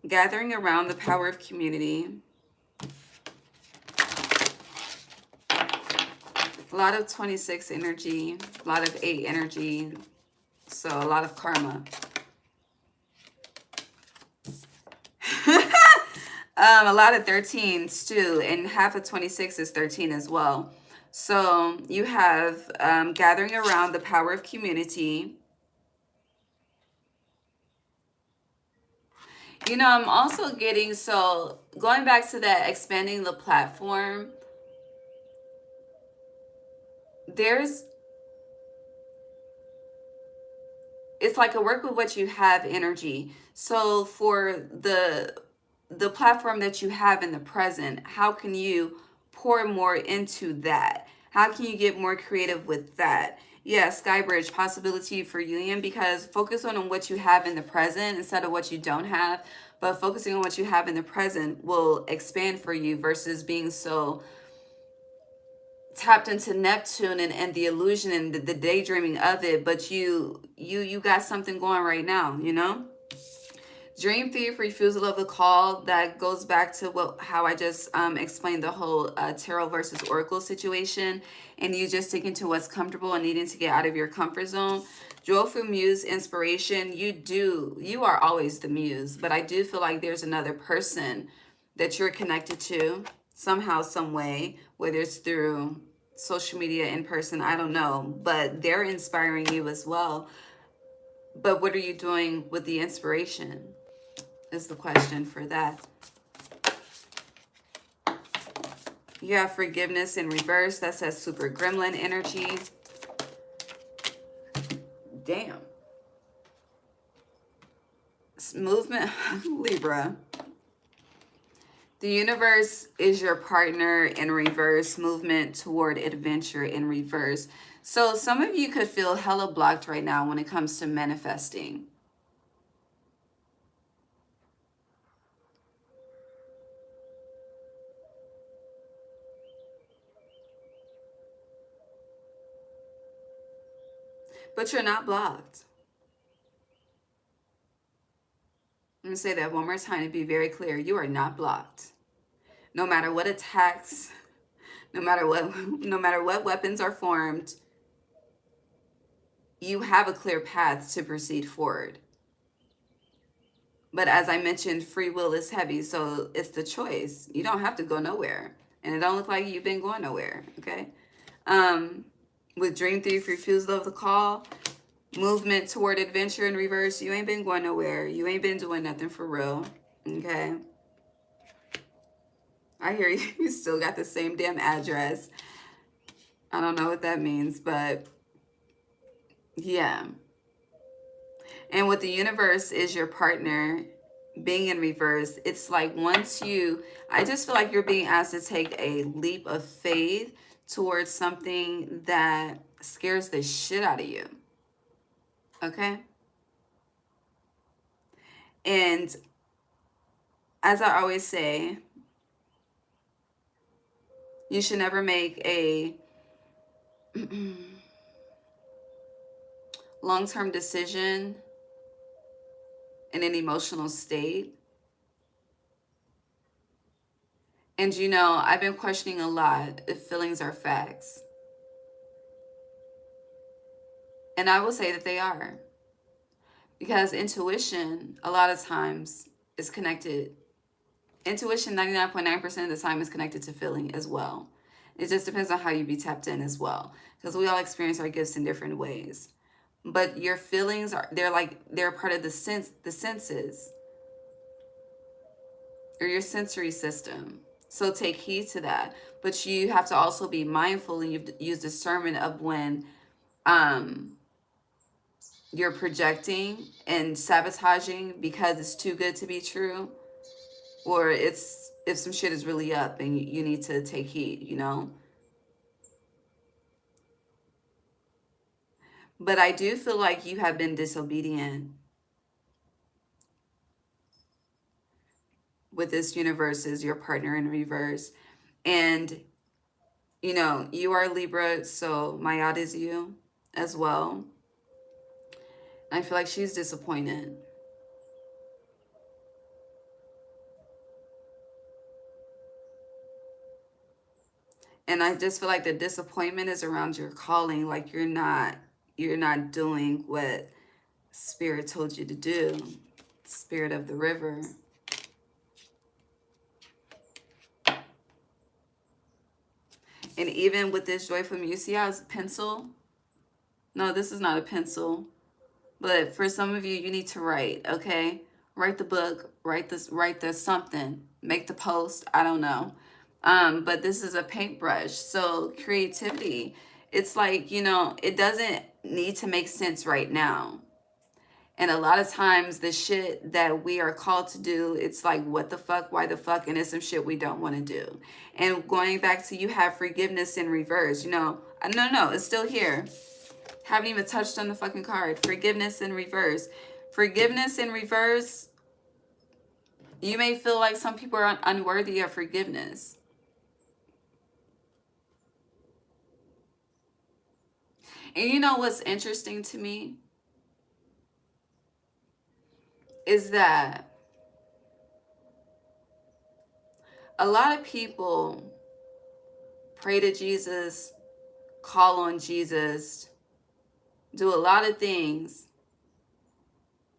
Gathering around the power of community. A lot of 26 energy, a lot of 8 energy, so a lot of karma. A lot of 13s too, and half of 26 is 13 as well. So you have gathering around the power of community. You know, I'm also getting, so going back to that, expanding the platform, it's like a work with what you have energy. So for the platform that you have in the present, how can you pour more into that? How can you get more creative with that? Yeah, Skybridge, possibility for union, because focus on what you have in the present instead of what you don't have. But focusing on what you have in the present will expand for you versus being so tapped into Neptune and the illusion and the daydreaming of it. But you got something going right now, you know? Dream thief, refusal of the call. That goes back to how I just explained the whole tarot versus oracle situation, and you just sticking to what's comfortable and needing to get out of your comfort zone. Joyful muse, inspiration. You are always the muse, but I do feel like there's another person that you're connected to somehow, some way, whether it's through social media, in person, I don't know, but they're inspiring you as well. But what are you doing with the inspiration is the question for that. You have forgiveness in reverse. That says super gremlin energy. Damn. Movement, Libra. The universe is your partner in reverse. Movement toward adventure in reverse. So some of you could feel hella blocked right now when it comes to manifesting. But you're not blocked. I'm going to say that one more time to be very clear. You are not blocked. No matter what attacks, no matter what weapons are formed, you have a clear path to proceed forward. But as I mentioned, free will is heavy, so it's the choice. You don't have to go nowhere. And it don't look like you've been going nowhere, okay? With Dream Thief, refusal of the call, movement toward adventure in reverse, you ain't been going nowhere. You ain't been doing nothing for real, okay? I hear you. You still got the same damn address. I don't know what that means, but yeah. And what the universe is your partner being in reverse, it's like once you, I just feel like you're being asked to take a leap of faith towards something that scares the shit out of you. Okay? And as I always say, you should never make a long-term decision in an emotional state. And you know, I've been questioning a lot if feelings are facts. And I will say that they are. Because intuition, a lot of times, is connected. Intuition, 99.9% of the time, is connected to feeling as well. It just depends on how you be tapped in as well. Because we all experience our gifts in different ways. But your feelings they're part of the senses. Or your sensory system. So take heed to that. But you have to also be mindful, and you have to use discernment of when you're projecting and sabotaging because it's too good to be true, or it's if some shit is really up and you need to take heed, you know. But I do feel like you have been disobedient with this universe as your partner in reverse. And you know, you are Libra, so my yacht is you as well. I feel like she's disappointed. And I just feel like the disappointment is around your calling, like you're not doing what Spirit told you to do. Spirit of the river. And even with this joyful music, see how it's a pencil? No, this is not a pencil. But for some of you, you need to write, okay? Write the book, write the something, make the post, I don't know. But this is a paintbrush. So creativity, it's like, you know, it doesn't need to make sense right now. And a lot of times the shit that we are called to do, it's like, what the fuck, why the fuck? And it's some shit we don't want to do. And going back to, you have forgiveness in reverse, you know, no, it's still here. Haven't even touched on the fucking card. Forgiveness in reverse. Forgiveness in reverse, you may feel like some people are unworthy of forgiveness. And you know what's interesting to me? Is that a lot of people pray to Jesus, call on Jesus, do a lot of things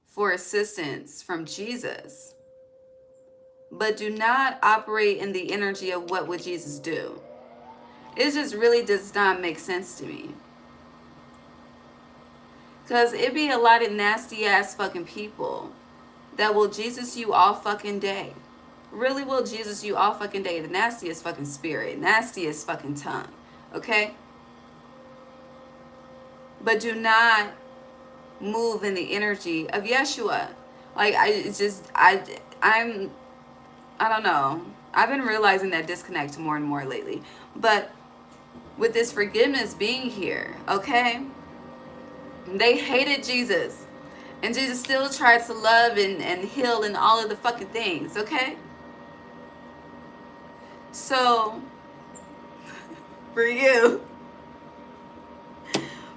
for assistance from Jesus, but do not operate in the energy of what would Jesus do. It just really does not make sense to me. Because it be a lot of nasty ass fucking people that will Jesus you all fucking day. Really will Jesus you all fucking day. The nastiest fucking spirit. Nastiest fucking tongue. Okay? But do not move in the energy of Yeshua. Like, I don't know. I've been realizing that disconnect more and more lately. But with this forgiveness being here, okay? They hated Jesus. And Jesus still tried to love and heal and all of the fucking things, okay? So, for you,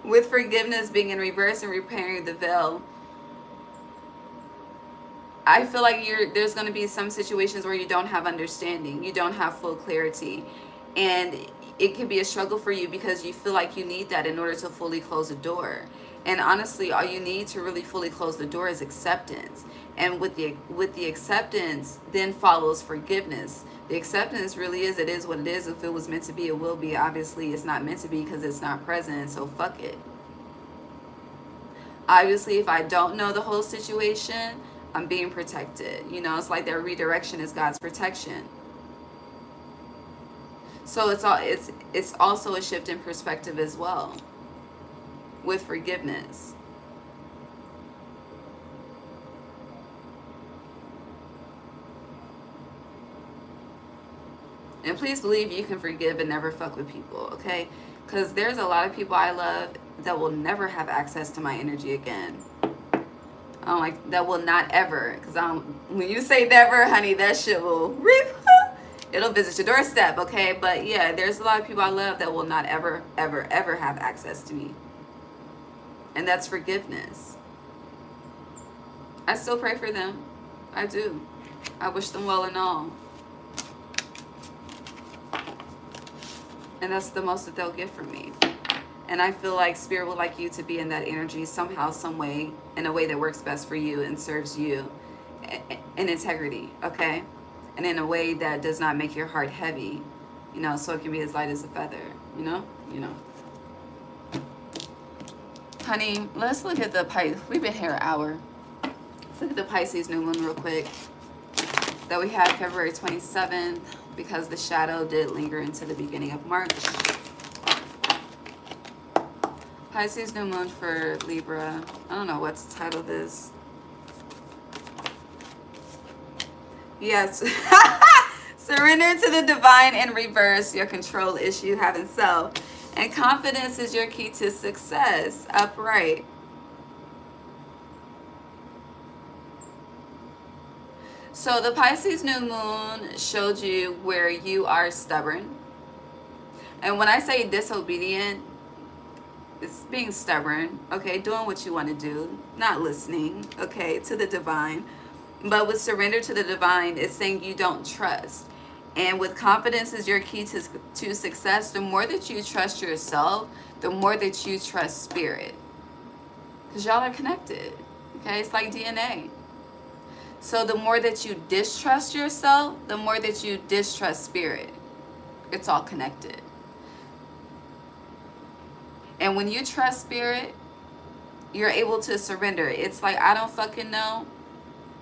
with forgiveness being in reverse and repairing the veil, I feel like there's going to be some situations where you don't have understanding. You don't have full clarity. And it can be a struggle for you because you feel like you need that in order to fully close the door. And honestly, all you need to really fully close the door is acceptance. And with the acceptance, then follows forgiveness. The acceptance really is, it is what it is. If it was meant to be, it will be. Obviously, it's not meant to be because it's not present. So fuck it. Obviously, if I don't know the whole situation, I'm being protected. You know, it's like their redirection is God's protection. So it's also a shift in perspective as well with forgiveness. And please believe you can forgive and never fuck with people, okay? Because there's a lot of people I love that will never have access to my energy again. I don't like, that will not ever. Because when you say never, honey, that shit will rip. It'll visit your doorstep, okay? But yeah, there's a lot of people I love that will not ever, ever, ever have access to me. And that's forgiveness. I still pray for them. I do. I wish them well and all. And that's the most that they'll get from me. And I feel like Spirit would like you to be in that energy somehow, some way, in a way that works best for you and serves you in integrity, okay? And in a way that does not make your heart heavy, you know, so it can be as light as a feather, you know? Honey, let's look at the Pisces. We've been here an hour. Let's look at the Pisces new moon real quick. That we had February 27th, because the shadow did linger into the beginning of March. Pisces new moon for Libra. I don't know what to title this. Yes. Surrender to the divine and reverse your control issue having self. And confidence is your key to success. Upright. So the Pisces new moon showed you where you are stubborn. And when I say disobedient, it's being stubborn, okay? Doing what you want to do, not listening, okay, to the divine. But with surrender to the divine, it's saying you don't trust. And with confidence is your key to success. The more that you trust yourself, the more that you trust spirit. Because y'all are connected, okay? It's like DNA. So the more that you distrust yourself, the more that you distrust spirit. It's all connected. And when you trust spirit, you're able to surrender. It's like, I don't fucking know,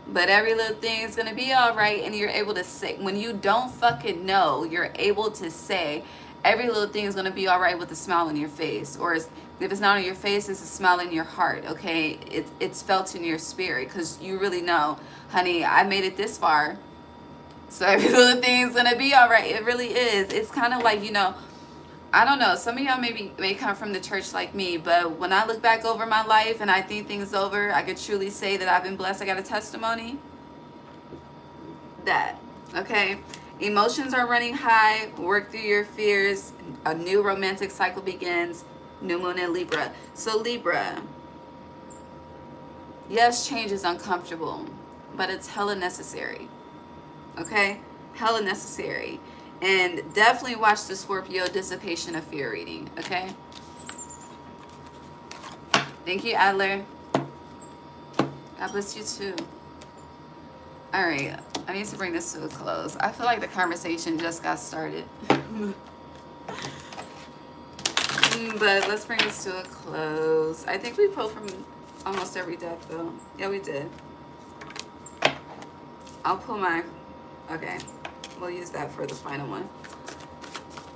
but every little thing is going to be all right. And you're able to say, when you don't fucking know, you're able to say, every little thing is going to be all right with a smile on your face. Or if it's not on your face, it's a smile in your heart, okay? It's felt in your spirit, because you really know, honey, I made it this far, so every little thing is going to be all right. It really is. It's kind of like, you know, I don't know, some of y'all may come from the church like me, but when I look back over my life and I think things over, I could truly say that I've been blessed. I got a testimony. That, okay? Emotions are running high. Work through your fears. A new romantic cycle begins. New moon in Libra. So Libra, yes, change is uncomfortable, but it's hella necessary, okay? Hella necessary. And definitely watch the Scorpio dissipation of fear reading, okay? Thank you, Adler. God bless you too. All right, I need to bring this to a close. I feel like the conversation just got started. But let's bring this to a close. I think we pulled from almost every deck though. Yeah, we did. I'll pull my, okay. We'll use that for the final one.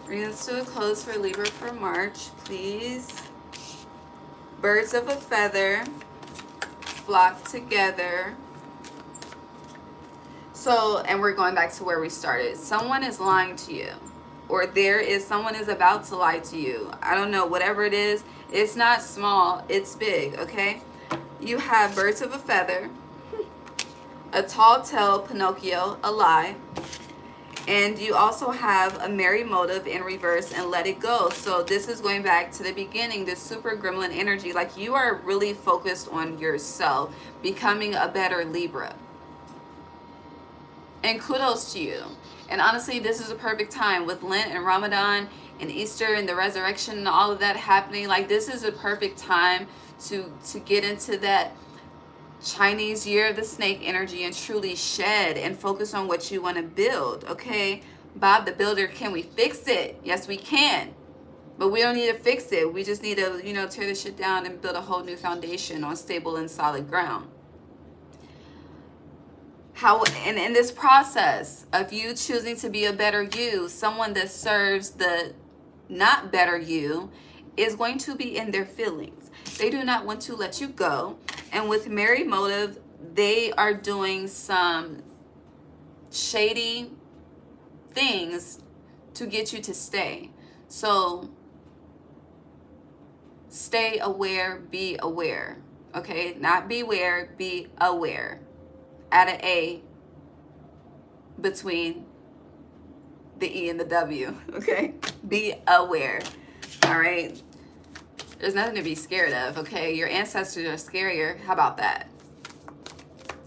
Bring this to a close for Libra for March, please. Birds of a feather flock together. So, and we're going back to where we started. Someone is lying to you, or someone is about to lie to you. I don't know, whatever it is. It's not small, it's big, okay? You have birds of a feather, a tall tale, Pinocchio, a lie. And you also have a merry motive in reverse and let it go. So this is going back to the beginning, the super gremlin energy. Like you are really focused on yourself, becoming a better Libra. And kudos to you. And honestly, this is a perfect time with Lent and Ramadan and Easter and the resurrection and all of that happening. Like this is a perfect time to get into that Chinese year of the snake energy and truly shed and focus on what you want to build, okay? Bob the Builder, can we fix it? Yes, we can. But we don't need to fix it. We just need to, you know, tear this shit down and build a whole new foundation on stable and solid ground. And in this process of you choosing to be a better you, someone that serves the not better you is going to be in their feelings. They do not want to let you go. And with merry motive, they are doing some shady things to get you to stay. So stay aware, be aware. Okay, not beware, be aware. Add an A between the E and the W. Okay, be aware. All right, there's nothing to be scared of. Okay, your ancestors are scarier. How about that?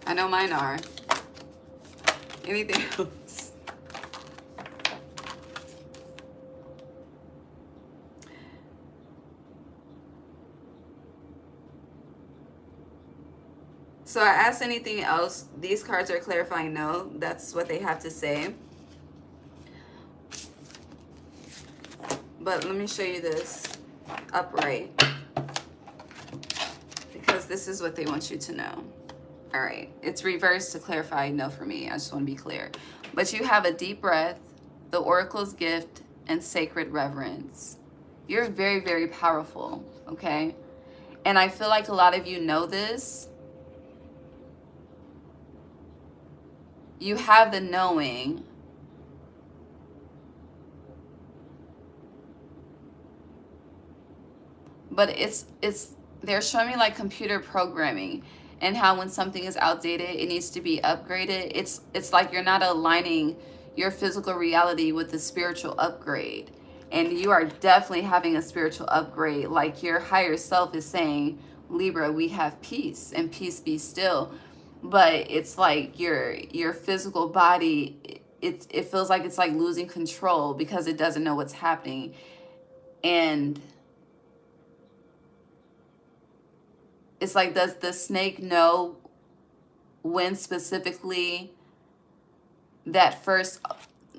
I know mine are. Anything else? So I asked anything else. These cards are clarifying no. That's what they have to say. But let me show you this upright, because this is what they want you to know. All right, it's reversed to clarify no for me. I just want to be clear. But you have a deep breath, the oracle's gift, and sacred reverence. You're very, very powerful, okay? And I feel like a lot of you know this. You have the knowing, but it's they're showing me like computer programming, and how when something is outdated, it needs to be upgraded. It's like you're not aligning your physical reality with the spiritual upgrade. And you are definitely having a spiritual upgrade. Like your higher self is saying, Libra, we have peace, and peace be still. But it's like your physical body, it feels like it's like losing control because it doesn't know what's happening. And it's like, does the snake know when specifically that first,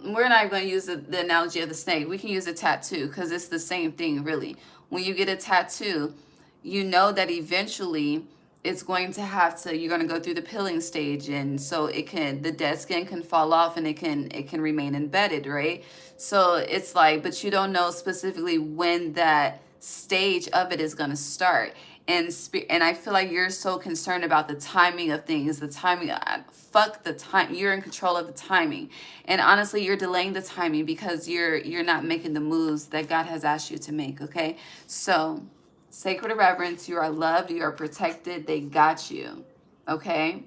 we're not going to use the analogy of the snake. We can use a tattoo, because it's the same thing, really. When you get a tattoo, you know that eventually it's going to have to, you're going to go through the peeling stage, and so it can, the dead skin can fall off, and it can remain embedded, right? So it's like, but you don't know specifically when that stage of it is going to start. And I feel like you're so concerned about the timing of things, the timing. Fuck the time. You're in control of the timing, and honestly, you're delaying the timing because you're not making the moves that God has asked you to make. Okay, so sacred reverence. You are loved. You are protected. They got you. Okay.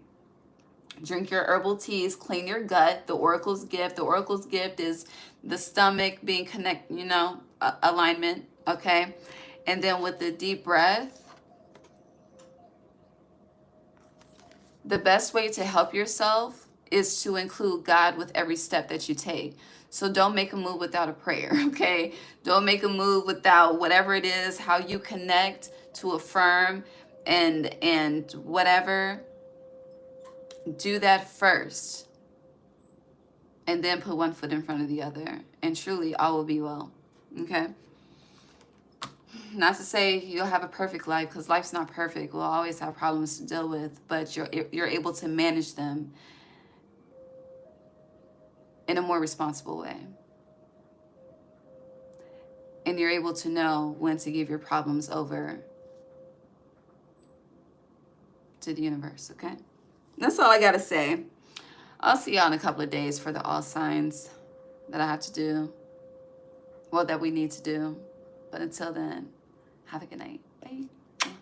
Drink your herbal teas. Clean your gut. The oracle's gift. The oracle's gift is the stomach being alignment. Okay, and then with the deep breath. The best way to help yourself is to include God with every step that you take. So don't make a move without a prayer, okay? Don't make a move without whatever it is, how you connect to affirm and whatever. Do that first. And then put one foot in front of the other. And truly, all will be well, okay? Not to say you'll have a perfect life, because life's not perfect. We'll always have problems to deal with, but you're able to manage them in a more responsible way. And you're able to know when to give your problems over to the universe, okay? That's all I got to say. I'll see y'all in a couple of days for the all signs that I have to do. Well, that we need to do. But until then, have a good night. Bye.